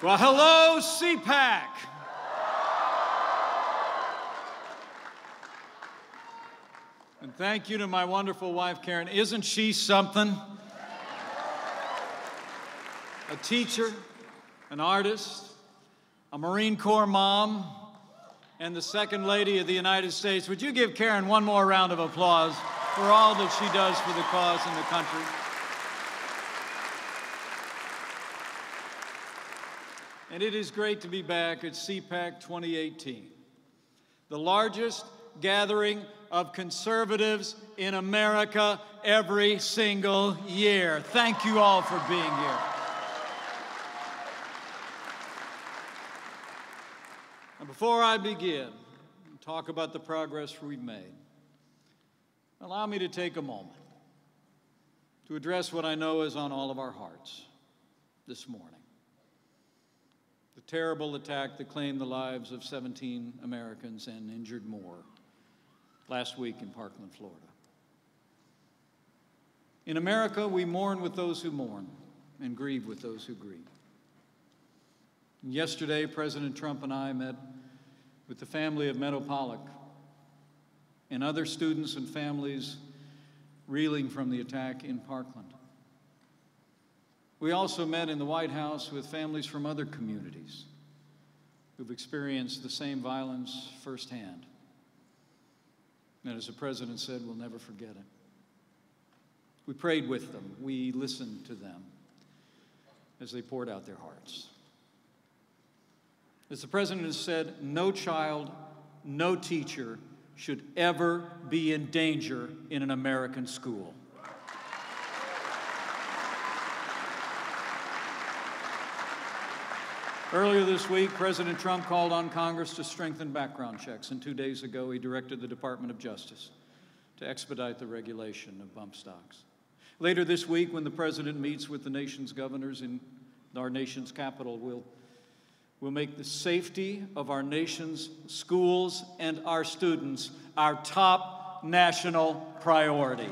Well, hello, CPAC. And thank you to my wonderful wife, Karen. Isn't she something? A teacher, an artist, a Marine Corps mom, and the Second Lady of the United States. Would you give Karen one more round of applause for all that she does for the cause in the country? And it is great to be back at CPAC 2018, the largest gathering of conservatives in America every single year. Thank you all for being here. And before I begin and talk about the progress we've made, allow me to take a moment to address what I know is on all of our hearts this morning. The terrible attack that claimed the lives of 17 Americans and injured more last week in Parkland, Florida. In America, we mourn with those who mourn and grieve with those who grieve. Yesterday, President Trump and I met with the family of Meadow Pollack and other students and families reeling from the attack in Parkland. We also met in the White House with families from other communities who've experienced the same violence firsthand. And as the president said, we'll never forget it. We prayed with them. We listened to them as they poured out their hearts. As the president has said, no child, no teacher should ever be in danger in an American school. Earlier this week, President Trump called on Congress to strengthen background checks, and 2 days ago he directed the Department of Justice to expedite the regulation of bump stocks. Later this week, when the president meets with the nation's governors in our nation's capital, we'll make the safety of our nation's schools and our students our top national priority.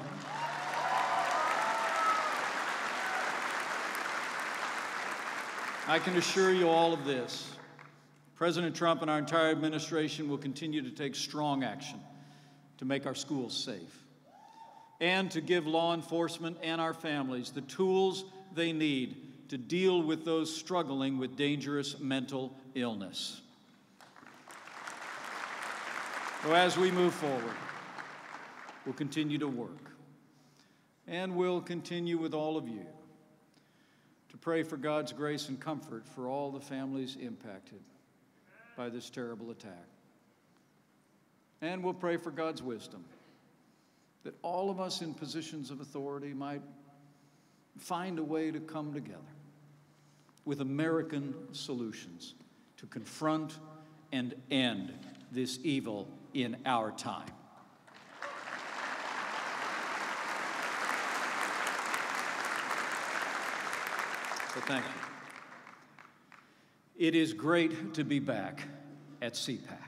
I can assure you all of this. President Trump and our entire administration will continue to take strong action to make our schools safe and to give law enforcement and our families the tools they need to deal with those struggling with dangerous mental illness. So as we move forward, we'll continue to work, and we'll continue with all of you to pray for God's grace and comfort for all the families impacted by this terrible attack. And we'll pray for God's wisdom, that all of us in positions of authority might find a way to come together with American solutions to confront and end this evil in our time. So thank you. It is great to be back at CPAC.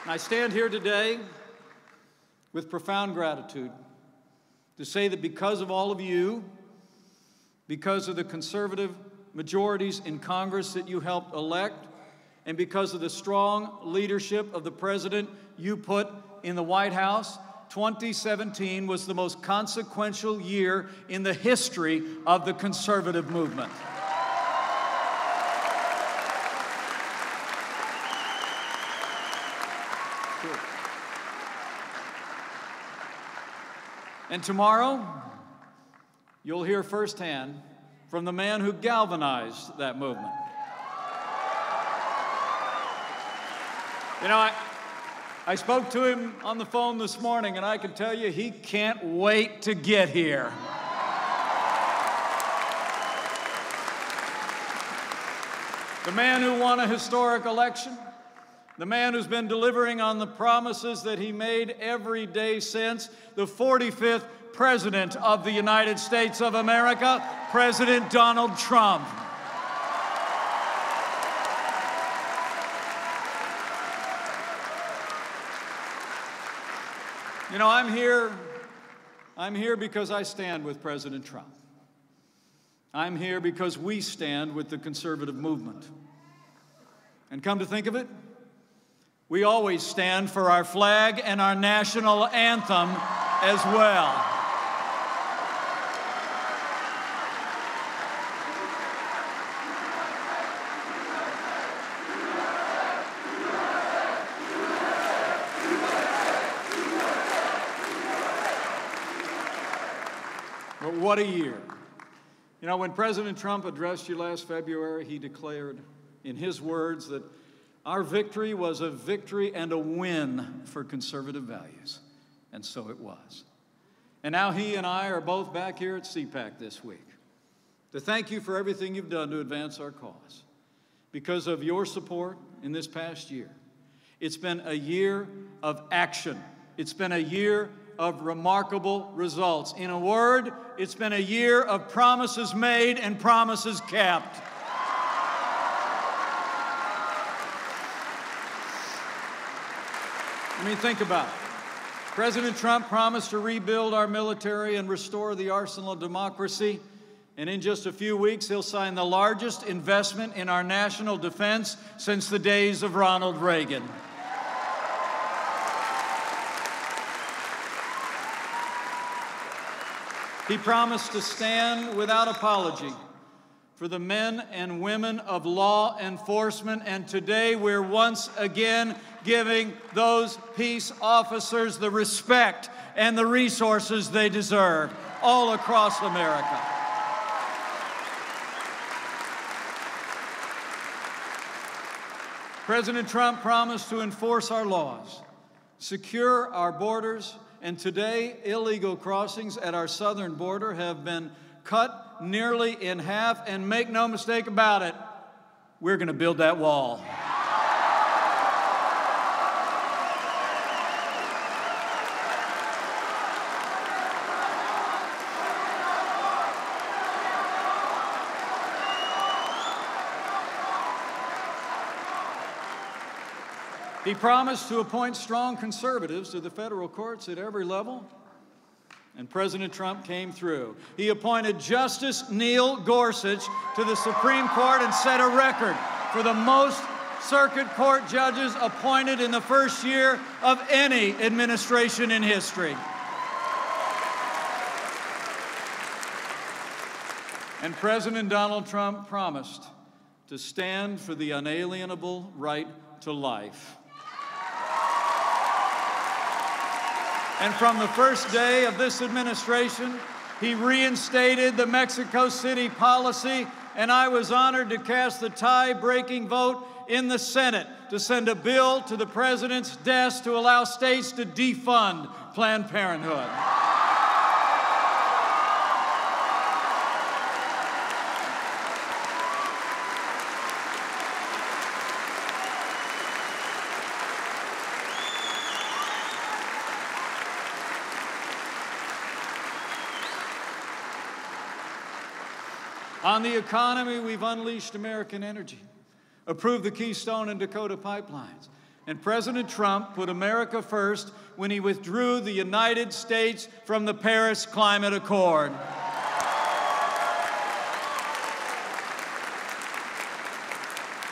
I stand here today with profound gratitude to say that because of all of you, because of the conservative majorities in Congress that you helped elect, and because of the strong leadership of the president you put in the White House, 2017 was the most consequential year in the history of the conservative movement. And tomorrow, you'll hear firsthand from the man who galvanized that movement. You know, I spoke to him on the phone this morning, and I can tell you he can't wait to get here. The man who won a historic election, the man who's been delivering on the promises that he made every day since, the 45th President of the United States of America, President Donald Trump. You know, I'm here because I stand with President Trump. I'm here because we stand with the conservative movement. And come to think of it, we always stand for our flag and our national anthem as well. But what a year. You know, when President Trump addressed you last February, he declared in his words that our victory was a victory and a win for conservative values. And so it was. And now he and I are both back here at CPAC this week to thank you for everything you've done to advance our cause. Because of your support in this past year, it's been a year of action. It's been a year of remarkable results. In a word, it's been a year of promises made and promises kept. I mean, think about it. President Trump promised to rebuild our military and restore the arsenal of democracy. And in just a few weeks, he'll sign the largest investment in our national defense since the days of Ronald Reagan. He promised to stand without apology for the men and women of law enforcement, and today we're once again giving those peace officers the respect and the resources they deserve all across America. President Trump promised to enforce our laws, secure our borders, and today, illegal crossings at our southern border have been cut nearly in half, and make no mistake about it, we're going to build that wall. He promised to appoint strong conservatives to the federal courts at every level, and President Trump came through. He appointed Justice Neil Gorsuch to the Supreme Court and set a record for the most circuit court judges appointed in the first year of any administration in history. And President Donald Trump promised to stand for the unalienable right to life. And from the first day of this administration, he reinstated the Mexico City policy, and I was honored to cast the tie-breaking vote in the Senate to send a bill to the president's desk to allow states to defund Planned Parenthood. On the economy, we've unleashed American energy, approved the Keystone and Dakota pipelines, and President Trump put America first when he withdrew the United States from the Paris Climate Accord.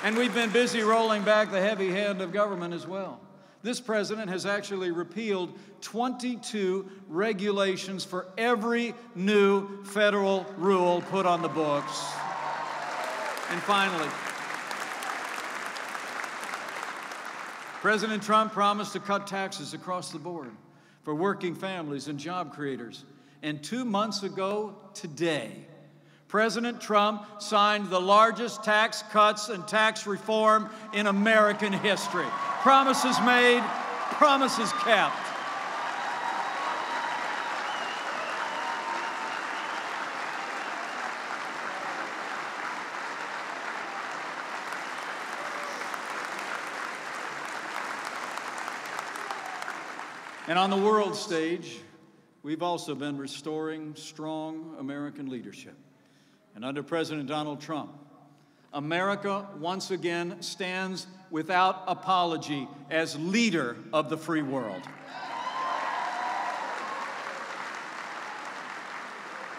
And we've been busy rolling back the heavy hand of government as well. This president has actually repealed 22 regulations for every new federal rule put on the books. And finally, President Trump promised to cut taxes across the board for working families and job creators. And 2 months ago today, President Trump signed the largest tax cuts and tax reform in American history. Promises made, promises kept. And on the world stage, we've also been restoring strong American leadership. And under President Donald Trump, America once again stands without apology as leader of the free world.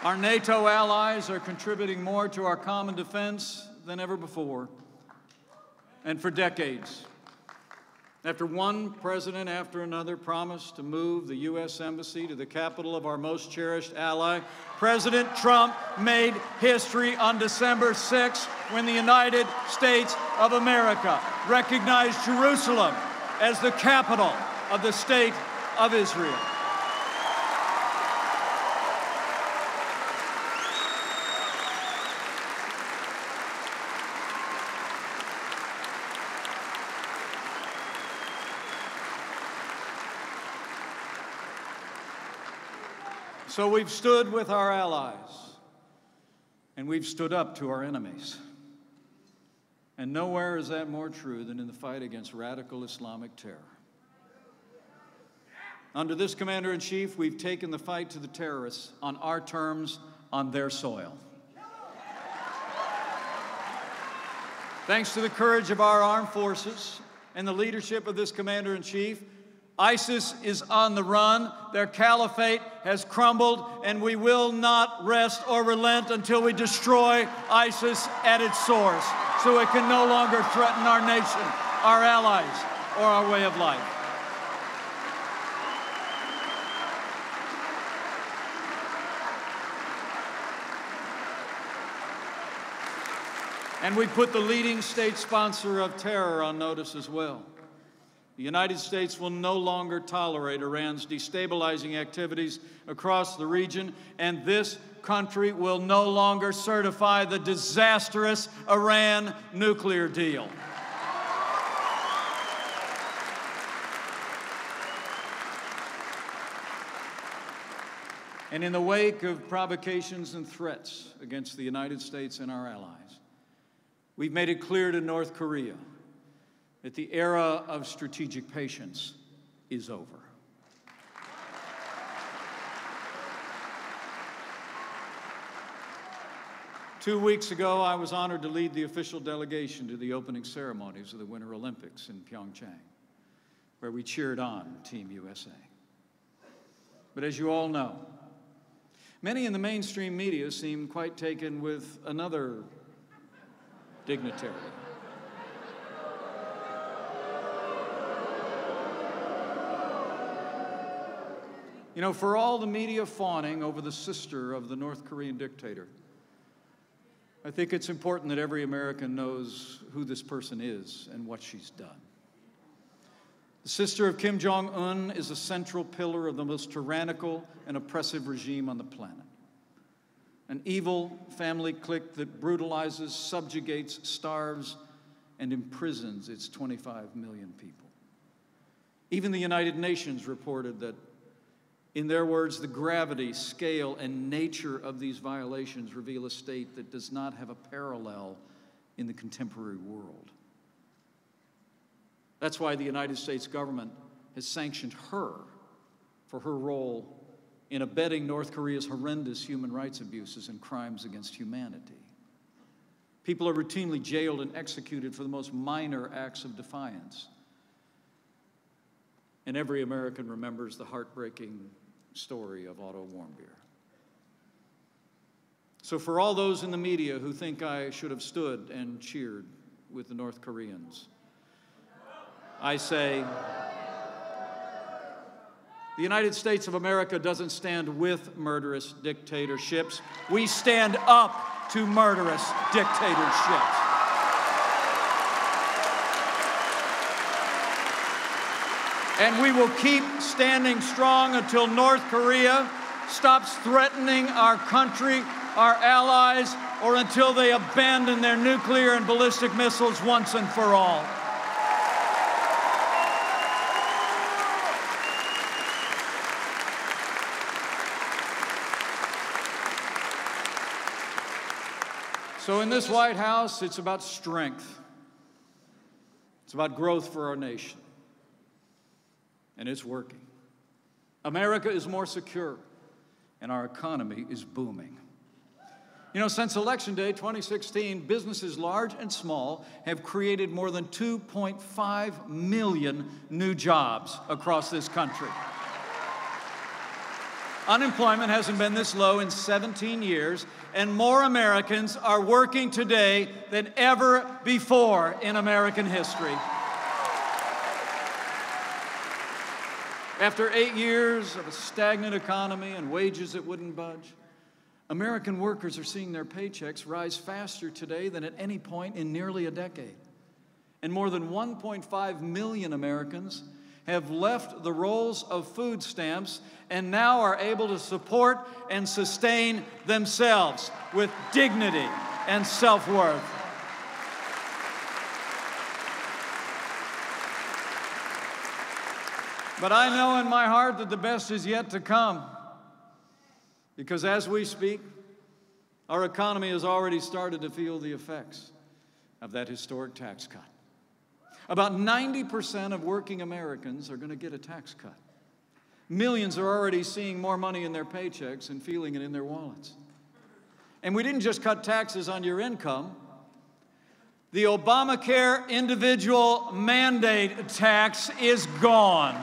Our NATO allies are contributing more to our common defense than ever before, and for decades. After one president after another promised to move the U.S. Embassy to the capital of our most cherished ally, President Trump made history on December 6 when the United States of America recognized Jerusalem as the capital of the State of Israel. So we've stood with our allies, and we've stood up to our enemies. And nowhere is that more true than in the fight against radical Islamic terror. Under this commander-in-chief, we've taken the fight to the terrorists on our terms, on their soil. Thanks to the courage of our armed forces and the leadership of this commander-in-chief, ISIS is on the run, their caliphate has crumbled, and we will not rest or relent until we destroy ISIS at its source, so it can no longer threaten our nation, our allies, or our way of life. And we put the leading state sponsor of terror on notice as well. The United States will no longer tolerate Iran's destabilizing activities across the region, and this country will no longer certify the disastrous Iran nuclear deal. And in the wake of provocations and threats against the United States and our allies, we've made it clear to North Korea that the era of strategic patience is over. Two weeks ago, I was honored to lead the official delegation to the opening ceremonies of the Winter Olympics in Pyeongchang, where we cheered on Team USA. But as you all know, many in the mainstream media seem quite taken with another dignitary. You know, for all the media fawning over the sister of the North Korean dictator, I think it's important that every American knows who this person is and what she's done. The sister of Kim Jong-un is a central pillar of the most tyrannical and oppressive regime on the planet. An evil family clique that brutalizes, subjugates, starves, and imprisons its 25 million people. Even the United Nations reported that, in their words, the gravity, scale, and nature of these violations reveal a state that does not have a parallel in the contemporary world. That's why the United States government has sanctioned her for her role in abetting North Korea's horrendous human rights abuses and crimes against humanity. People are routinely jailed and executed for the most minor acts of defiance. And every American remembers the heartbreaking story of Otto Warmbier. So for all those in the media who think I should have stood and cheered with the North Koreans, I say, the United States of America doesn't stand with murderous dictatorships. We stand up to murderous dictatorships. And we will keep standing strong until North Korea stops threatening our country, our allies, or until they abandon their nuclear and ballistic missiles once and for all. So in this White House, it's about strength. It's about growth for our nation. And it's working. America is more secure, and our economy is booming. You know, since Election Day 2016, businesses large and small have created more than 2.5 million new jobs across this country. Unemployment hasn't been this low in 17 years, and more Americans are working today than ever before in American history. After 8 years of a stagnant economy and wages that wouldn't budge, American workers are seeing their paychecks rise faster today than at any point in nearly a decade. And more than 1.5 million Americans have left the rolls of food stamps and now are able to support and sustain themselves with dignity and self-worth. But I know in my heart that the best is yet to come, because as we speak, our economy has already started to feel the effects of that historic tax cut. About 90% of working Americans are going to get a tax cut. Millions are already seeing more money in their paychecks and feeling it in their wallets. And we didn't just cut taxes on your income. The Obamacare individual mandate tax is gone.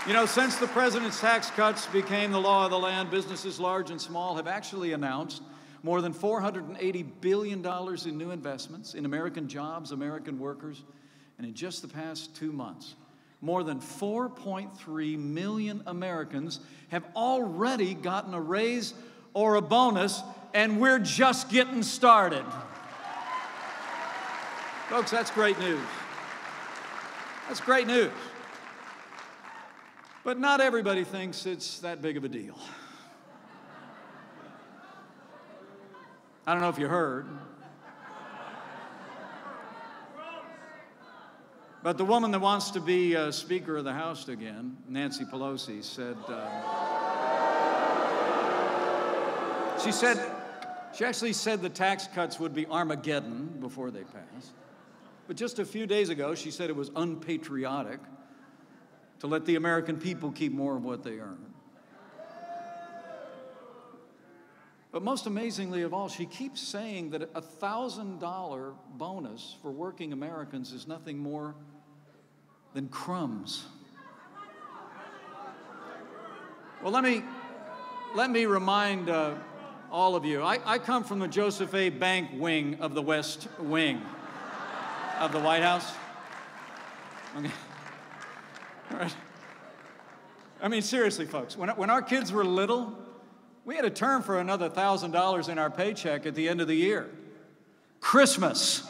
You know, since the president's tax cuts became the law of the land, businesses large and small have actually announced more than $480 billion in new investments in American jobs, American workers, and in just the past 2 months, more than 4.3 million Americans have already gotten a raise or a bonus, and we're just getting started. Folks, that's great news. That's great news. But not everybody thinks it's that big of a deal. I don't know if you heard, but the woman that wants to be Speaker of the House again, Nancy Pelosi, said, she actually said the tax cuts would be Armageddon before they pass. But just a few days ago, she said it was unpatriotic to let the American people keep more of what they earn. But most amazingly of all, she keeps saying that a $1,000 bonus for working Americans is nothing more than crumbs. Well, let me remind all of you, I come from the Joseph A. Bank wing of the West Wing of the White House. Okay. All right. I mean, seriously, folks, when our kids were little, we had a term for another $1,000 in our paycheck at the end of the year. Christmas.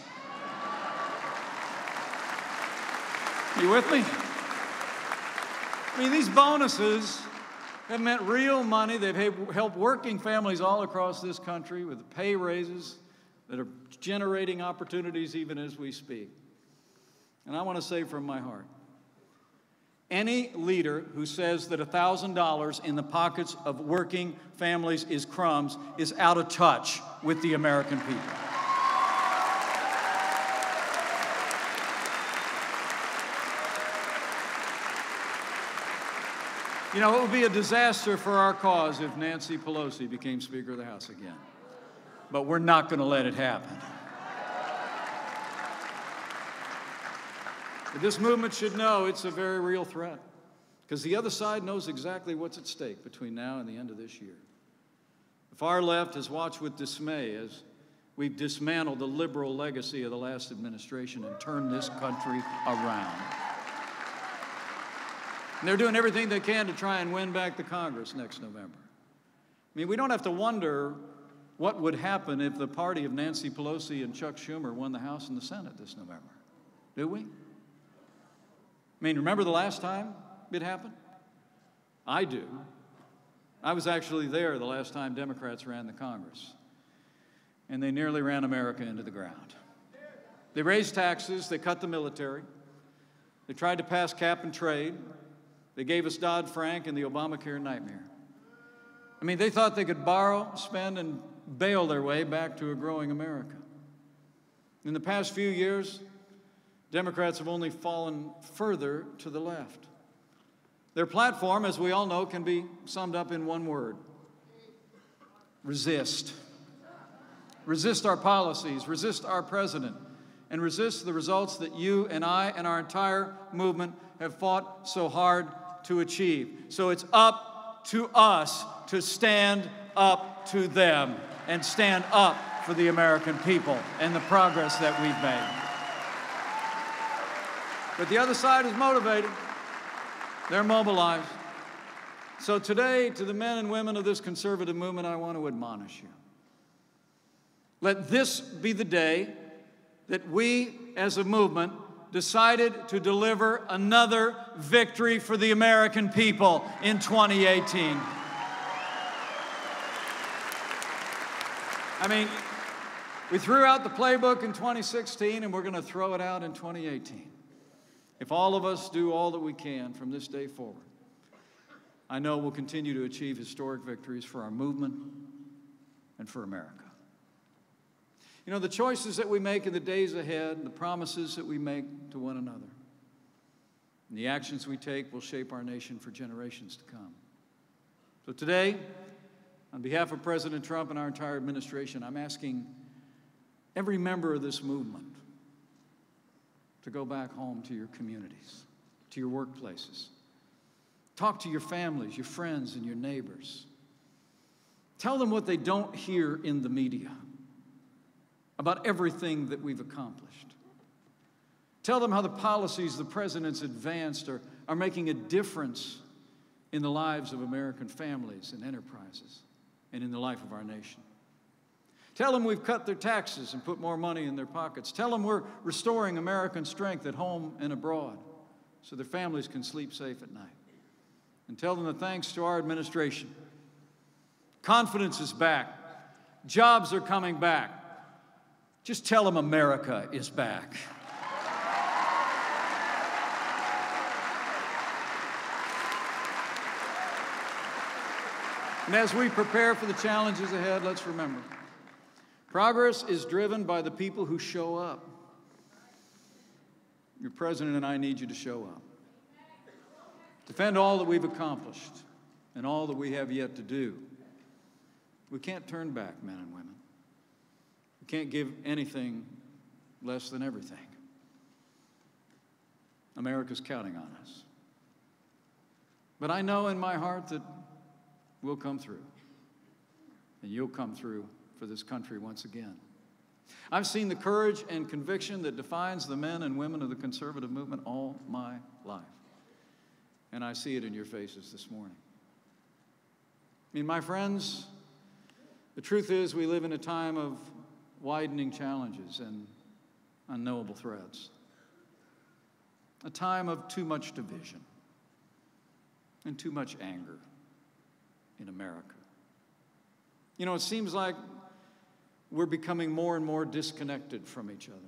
You with me? I mean, these bonuses have meant real money. They've helped working families all across this country with pay raises that are generating opportunities even as we speak. And I want to say from my heart, any leader who says that $1,000 in the pockets of working families is crumbs is out of touch with the American people. You know, it would be a disaster for our cause if Nancy Pelosi became Speaker of the House again. But we're not going to let it happen. But this movement should know it's a very real threat, because the other side knows exactly what's at stake between now and the end of this year. The far left has watched with dismay as we've dismantled the liberal legacy of the last administration and turned this country around. And they're doing everything they can to try and win back the Congress next November. I mean, we don't have to wonder what would happen if the party of Nancy Pelosi and Chuck Schumer won the House and the Senate this November, do we? I mean, remember the last time it happened? I do. I was actually there the last time Democrats ran the Congress, and they nearly ran America into the ground. They raised taxes, they cut the military, they tried to pass cap and trade, they gave us Dodd-Frank and the Obamacare nightmare. I mean, they thought they could borrow, spend, and bail their way back to a growing America. In the past few years, Democrats have only fallen further to the left. Their platform, as we all know, can be summed up in one word: resist. resist our policies, resist our president, and resist the results that you and I and our entire movement have fought so hard to achieve. So it's up to us to stand up to them and stand up for the American people and the progress that we've made. But the other side is motivated. They're mobilized. So today, to the men and women of this conservative movement, I want to admonish you. Let this be the day that we, as a movement, decided to deliver another victory for the American people in 2018. I mean, we threw out the playbook in 2016, and we're going to throw it out in 2018. If all of us do all that we can from this day forward, I know we'll continue to achieve historic victories for our movement and for America. You know, the choices that we make in the days ahead, the promises that we make to one another, and the actions we take will shape our nation for generations to come. So today, on behalf of President Trump and our entire administration, I'm asking every member of this movement to go back home to your communities, to your workplaces. Talk to your families, your friends, and your neighbors. Tell them what they don't hear in the media about everything that we've accomplished. Tell them how the policies the president's advanced are making a difference in the lives of American families and enterprises and in the life of our nation. Tell them we've cut their taxes and put more money in their pockets. Tell them we're restoring American strength at home and abroad so their families can sleep safe at night. And tell them that thanks to our administration, confidence is back. Jobs are coming back. Just tell them America is back. And as we prepare for the challenges ahead, let's remember, progress is driven by the people who show up. Your president and I need you to show up. Defend all that we've accomplished and all that we have yet to do. We can't turn back, men and women. We can't give anything less than everything. America's counting on us. But I know in my heart that we'll come through. And you'll come through for this country once again. I've seen the courage and conviction that defines the men and women of the conservative movement all my life. And I see it in your faces this morning. I mean, my friends, the truth is we live in a time of widening challenges and unknowable threats. A time of too much division and too much anger in America. You know, it seems like we're becoming more and more disconnected from each other.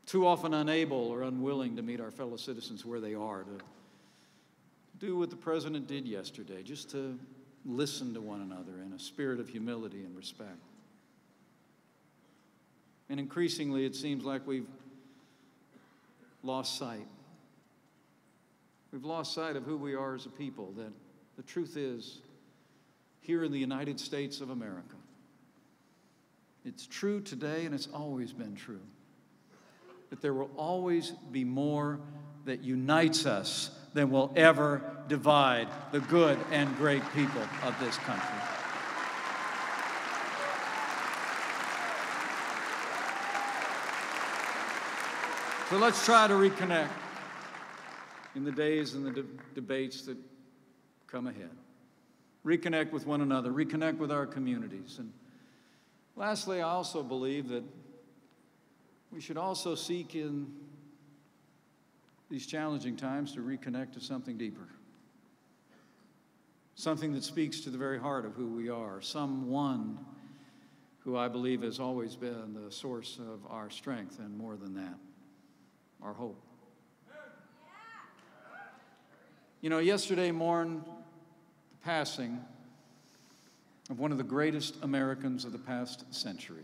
Too often unable or unwilling to meet our fellow citizens where they are, to do what the president did yesterday, just to listen to one another in a spirit of humility and respect. And increasingly, it seems like we've lost sight. We've lost sight of who we are as a people, that the truth is, here in the United States of America, it's true today and it's always been true, that there will always be more that unites us than will ever divide the good and great people of this country. So let's try to reconnect in the days and the debates that come ahead. Reconnect with one another, reconnect with our communities. And lastly, I also believe that we should also seek in these challenging times to reconnect to something deeper. Something that speaks to the very heart of who we are. Someone who I believe has always been the source of our strength, and more than that, our hope. You know, yesterday mourned the passing of one of the greatest Americans of the past century,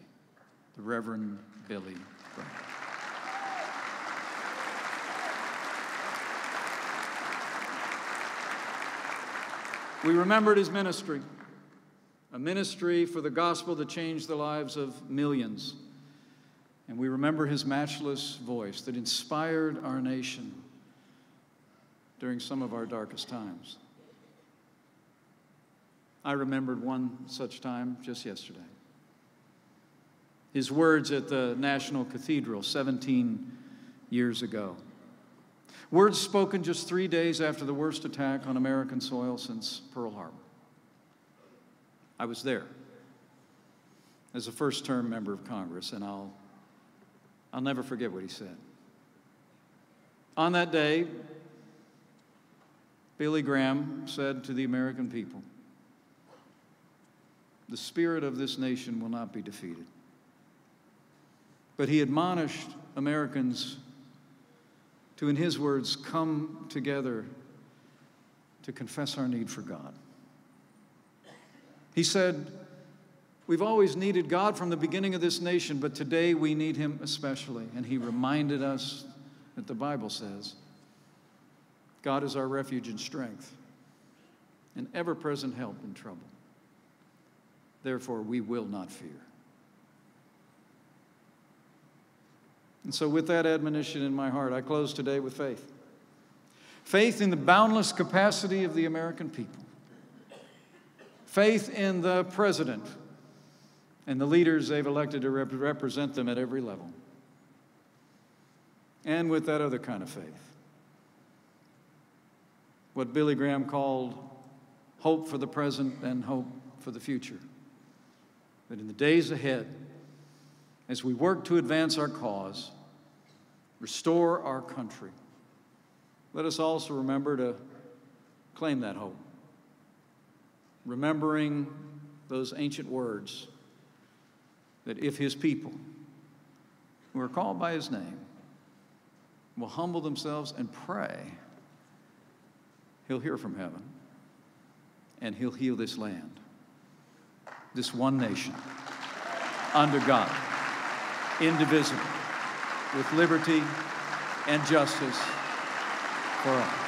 the Reverend Billy Graham. We remembered his ministry a ministry for the gospel that changed the lives of millions. And we remember his matchless voice that inspired our nation during some of our darkest times. I remembered one such time just yesterday. His words at the National Cathedral 17 years ago. Words spoken just 3 days after the worst attack on American soil since Pearl Harbor. I was there as a first-term member of Congress, and I'll never forget what he said. On that day, Billy Graham said to the American people, "The spirit of this nation will not be defeated." But he admonished Americans to, in his words, come together to confess our need for God. He said, "We've always needed God from the beginning of this nation, but today we need him especially." And he reminded us that the Bible says, God is our refuge and strength, an ever-present help in trouble. Therefore, we will not fear. And so with that admonition in my heart, I close today with faith. Faith in the boundless capacity of the American people. Faith in the president and the leaders they've elected to represent them at every level. And with that other kind of faith. What Billy Graham called hope for the present and hope for the future. That in the days ahead, as we work to advance our cause, restore our country, let us also remember to claim that hope. Remembering those ancient words that if his people, who are called by his name, will humble themselves and pray, he'll hear from heaven and he'll heal this land, this one nation, under God, indivisible, with liberty and justice for all.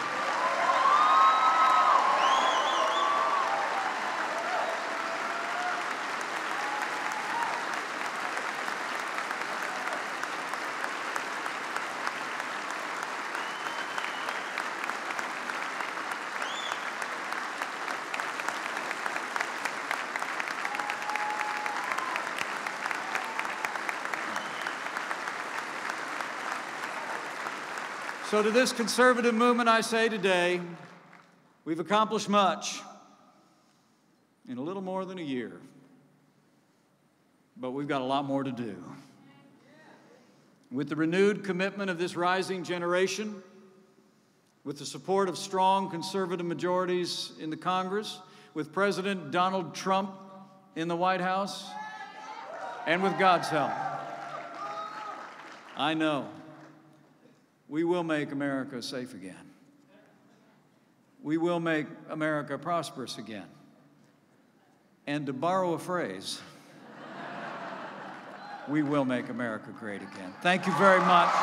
So to this conservative movement, I say today, we've accomplished much in a little more than a year, but we've got a lot more to do. With the renewed commitment of this rising generation, with the support of strong conservative majorities in the Congress, with President Donald Trump in the White House, and with God's help, I know we will make America safe again. We will make America prosperous again. And to borrow a phrase, we will make America great again. Thank you very much.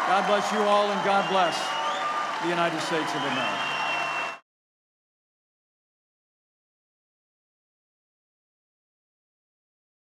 God bless you all, and God bless the United States of America.